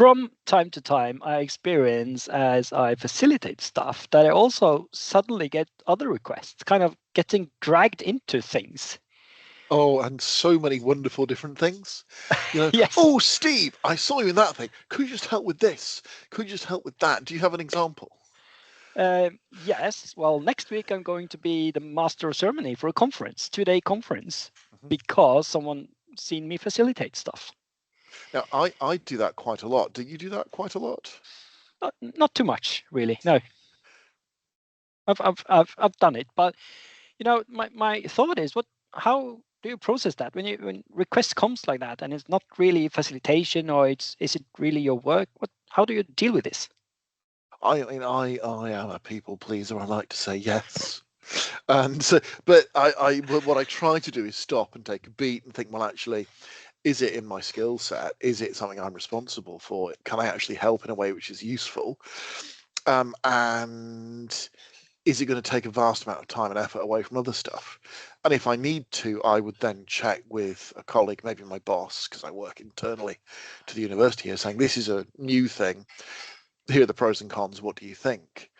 from time to time, I experience as I facilitate stuff that I also suddenly get other requests, kind of getting dragged into things. Oh, and so many wonderful different things. Yes. Oh, Steve, I saw you in that thing. Could you just help with this? Could you just help with that? Do you have an example? Yes. Well, next week I'm going to be the master of ceremony for a conference, 2-day conference, Mm-hmm. because someone seen me facilitate stuff. Now, I do that quite a lot. Do you do that quite a lot? Not too much, really. No. I've done it, but my thought is, how do you process that when request comes like that and it's not really facilitation, or is it really your work? How do you deal with this? I mean, I am a people pleaser. I like to say yes. And so, but what I try to do is stop and take a beat and think, well, actually, is it in my skill set? Is it something I'm responsible for? Can I actually help in a way which is useful? And is it going to take a vast amount of time and effort away from other stuff? And if I need to, I would then check with a colleague, maybe my boss, because I work internally to the university here, saying this is a new thing. Here are the pros and cons. What do you think?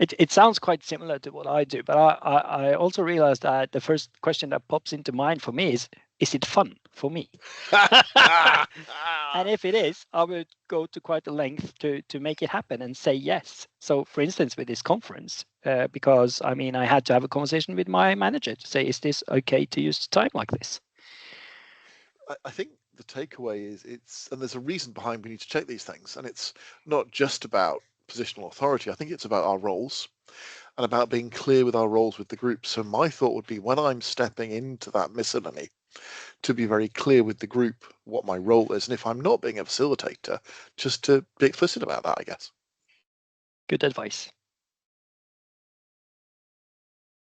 It sounds quite similar to what I do, but I also realized that the first question that pops into mind for me is it fun for me? And if it is, I would go to quite a length to make it happen and say yes. So, for instance, with this conference, because I mean, I had to have a conversation with my manager to say, is this okay to use time like this? I think the takeaway is and there's a reason behind we need to check these things, and it's not just about positional authority. I think it's about our roles and about being clear with our roles with the group. So my thought would be, when I'm stepping into that miscellany, to be very clear with the group what my role is, and if I'm not being a facilitator, just to be explicit about that, I guess. Good advice.